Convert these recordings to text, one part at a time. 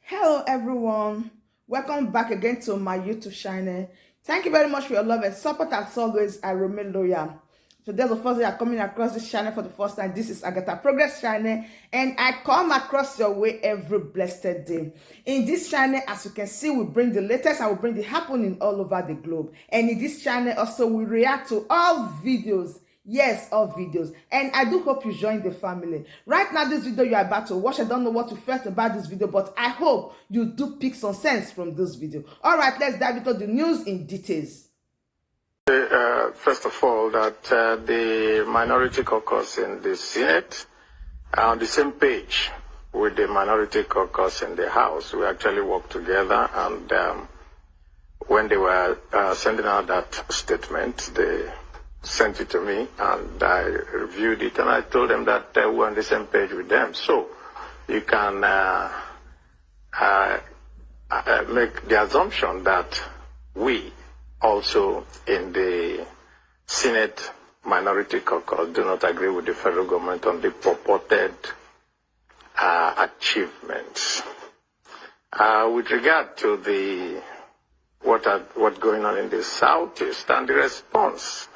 Hello everyone, welcome back again to my YouTube channel. Thank you very much for your love and support. As always, I remain loyal. So there's the first day you're coming across this channel for the first time. This is Agatha Progress channel, and I come across your way every blessed day. In this channel, as you can see, we bring the latest and we bring the happening all over the globe. And in this channel also, we react to all videos. Yes, all videos. And I do hope you join the family. Right now, this video you are about to watch, I don't know what you felt about this video, but I hope you do pick some sense from this video. All right, let's dive into the news in details. First of all, that the minority caucus in the Senate are on the same page with the minority caucus in the House. We actually worked together, and when they were sending out that statement, they sent it to me, and I reviewed it, and I told them that we're on the same page with them. So you can make the assumption that we also in the Senate minority caucus do not agree with the federal government on the purported achievements. With regard to the what's going on in the Southeast and the response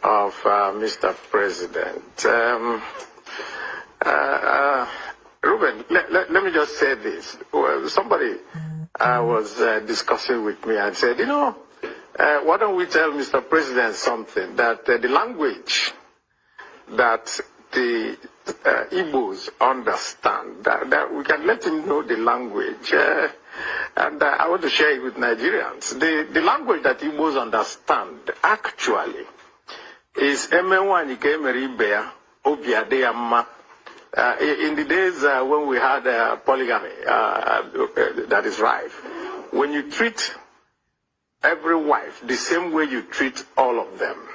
of Mr. President. Ruben, let me just say this. Well, somebody was discussing with me and said, you know, why don't we tell Mr. President something, that the language that the Igbos understand, that we can let him know the language. And I want to share it with Nigerians. The language that Igbos understand actually is in the days when we had polygamy that is rife. When you treat every wife the same way you treat all of them,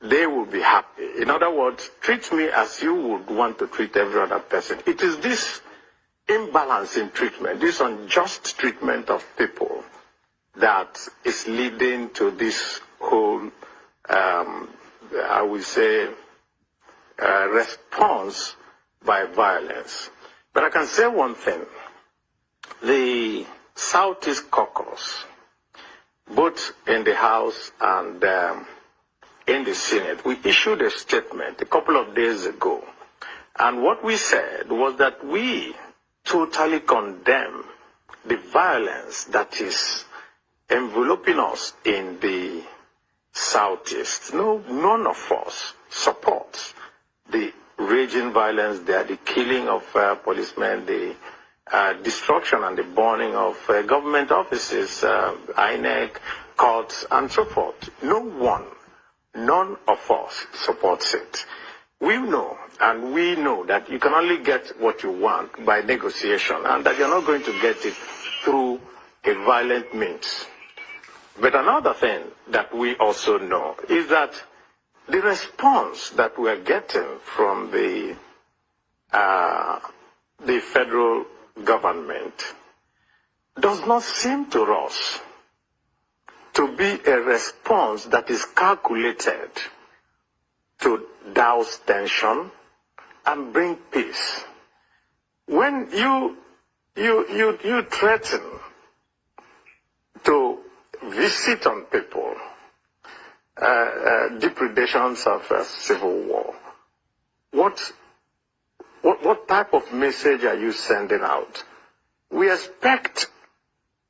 they will be happy. In other words, treat me as you would want to treat every other person. It is this imbalance in treatment, this unjust treatment of people, that is leading to this whole I would say, response by violence. But I can say one thing. The Southeast Caucus, both in the House and in the Senate, we issued a statement a couple of days ago. And what we said was that we totally condemn the violence that is enveloping us in the Southeast. No, none of us supports the raging violence there, the killing of policemen, the destruction and the burning of government offices, INEC, courts, and so forth. None of us supports it. We know, and we know that you can only get what you want by negotiation, and that you're not going to get it through a violent means. But another thing that we also know is that the response that we are getting from the federal government does not seem to us to be a response that is calculated to douse tension and bring peace. When you threaten to visit on people depredations of civil war, what type of message are you sending out? We expect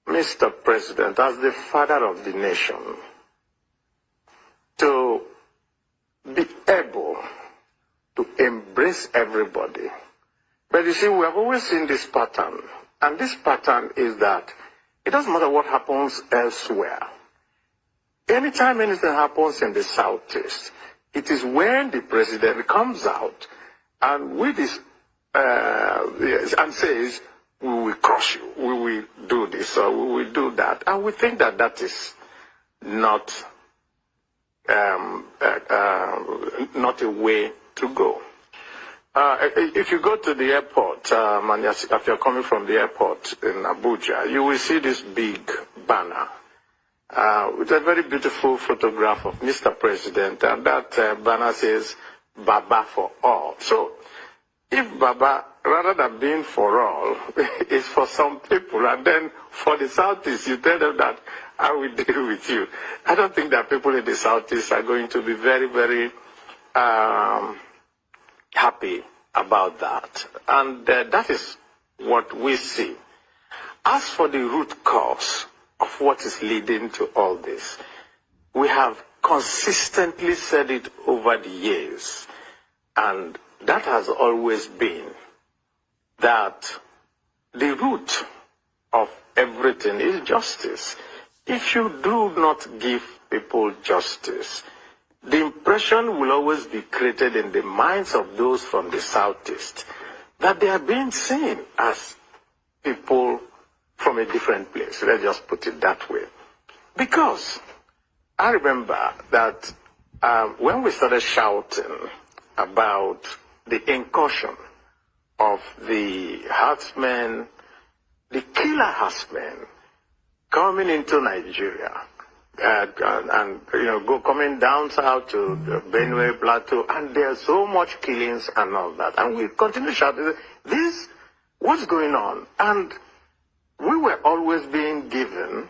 Mr. President, as the father of the nation, to be able to embrace everybody. But you see, we have always seen this pattern, and this pattern is that it doesn't matter what happens elsewhere. Anytime anything happens in the Southeast, it is when the president comes out and with this and says, we will crush you, we will do this, or we will do that. And we think that that is not a way to go. If you go to the airport, and if you're coming from the airport in Abuja, you will see this big banner with a very beautiful photograph of Mr. President, and that banner says, Baba for all. So, if Baba rather than being for all, is for some people. And then for the Southeast, you tell them that I will deal with you. I don't think that people in the Southeast are going to be very, very happy about that. And that is what we see. As for the root cause of what is leading to all this, we have consistently said it over the years, and that has always been that the root of everything is justice. If you do not give people justice, the impression will always be created in the minds of those from the Southeast that they are being seen as people from a different place. Let's just put it that way. Because I remember that when we started shouting about the incursion of the herdsmen, the killer herdsmen coming into Nigeria, and coming down south to the Benue Plateau, and there's so much killings and all that, and we continue shouting, this, what's going on? And we were always being given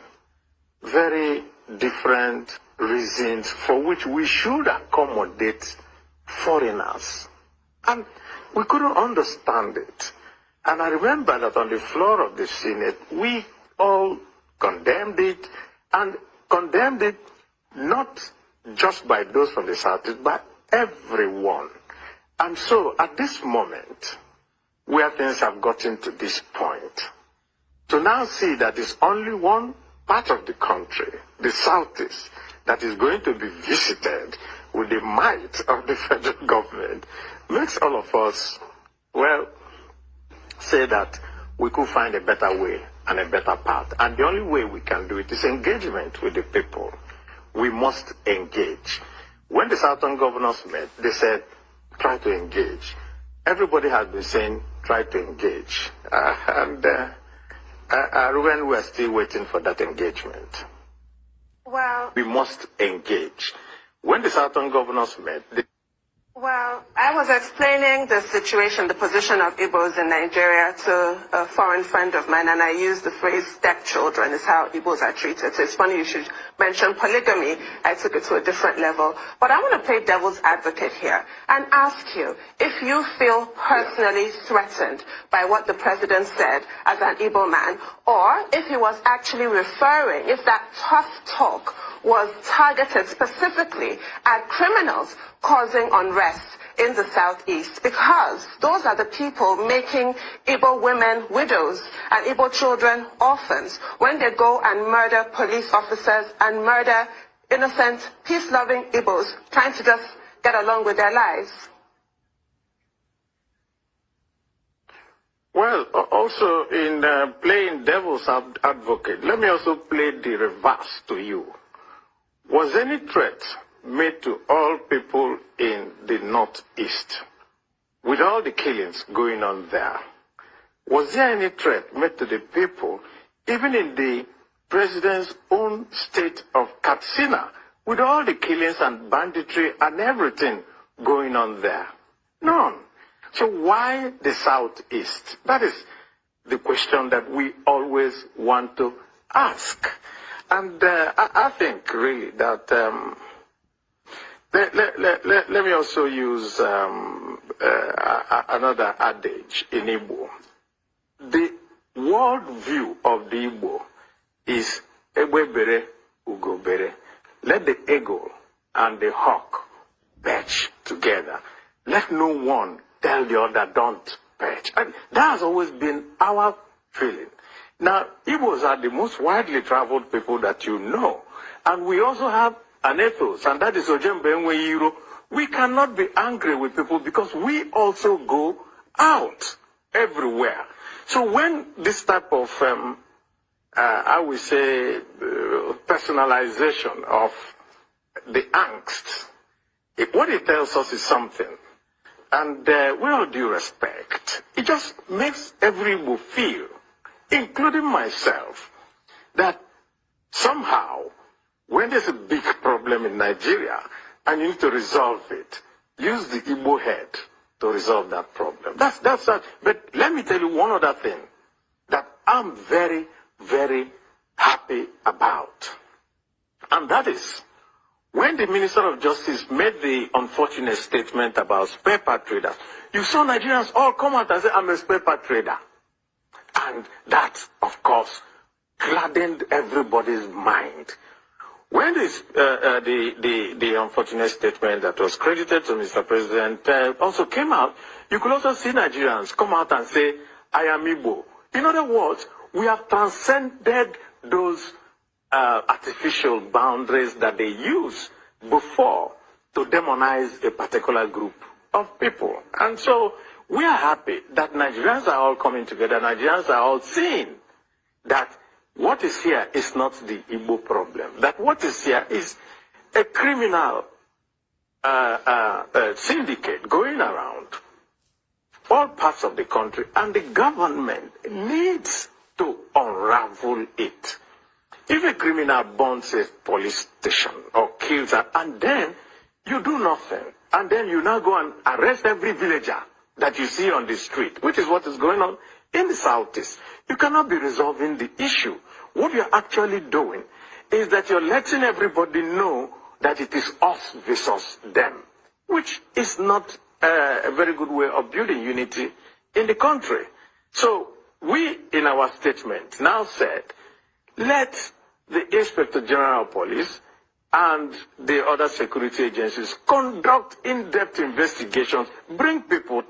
very different reasons for which we should accommodate foreigners. And we couldn't understand it. And I remember that on the floor of the Senate, we all condemned it, and condemned it not just by those from the Southeast, but everyone. And so at this moment, where things have gotten to this point, to now see that it's only one part of the country, the Southeast, that is going to be visited with the might of the federal government, makes all of us, well, say that we could find a better way and a better path. And the only way we can do it is engagement with the people. We must engage. When the Southern governors met, they said, try to engage. Everybody has been saying, try to engage. When we're still waiting for that engagement. Well, we must engage. When the Southern governors met, well, I was explaining the situation, the position of Igbos in Nigeria to a foreign friend of mine, and I used the phrase stepchildren is how Igbos are treated. So it's funny you should mention polygamy. I took it to a different level. But I want to play devil's advocate here and ask you if you feel personally threatened by what the president said as an Igbo man, or if he was actually referring, if that tough talk was targeted specifically at criminals causing unrest in the Southeast, because those are the people making Igbo women widows and Igbo children orphans when they go and murder police officers and murder innocent, peace-loving Igbos trying to just get along with their lives. Well, also in playing devil's advocate, let me also play the reverse to you. Was any threat made to all people in the Northeast, with all the killings going on there? Was there any threat made to the people, even in the president's own state of Katsina, with all the killings and banditry and everything going on there? None. So why the Southeast? That is the question that we always want to ask. And I think really that let me also use another adage in Igbo. The world view of the Igbo is Egbe bere, Ugo bere. Let the eagle and the hawk perch together. Let no one tell the other don't perch. And that has always been our feeling. Now, Igbos are the most widely traveled people that you know. And we also have an ethos, and that is Ojembe Enwe. We cannot be angry with people because we also go out everywhere. So when this type of, I would say, personalization of the angst, what it tells us is something. And with all due respect, it just makes every Igbo feel, including myself, that somehow, when there's a big problem in Nigeria and you need to resolve it, use the Igbo head to resolve that problem. That's that. But let me tell you one other thing that I'm very, very happy about. And that is, when the Minister of Justice made the unfortunate statement about spare part traders, you saw Nigerians all come out and say, I'm a spare part trader. And that, of course, gladdened everybody's mind. When the unfortunate statement that was credited to Mr. President also came out, you could also see Nigerians come out and say, I am Igbo. In other words, we have transcended those artificial boundaries that they use before to demonize a particular group of people. And so we are happy that Nigerians are all coming together. Nigerians are all seeing that what is here is not the Igbo problem. That what is here is a criminal syndicate going around all parts of the country, and the government needs to unravel it. If a criminal burns a police station or kills her, and then you do nothing, and then you now go and arrest every villager that you see on the street, which is what is going on in the Southeast, you cannot be resolving the issue. What you're actually doing is that you're letting everybody know that it is us versus them, which is not a very good way of building unity in the country. So we, in our statement, now said, let the Inspector General of Police and the other security agencies conduct in-depth investigations, bring people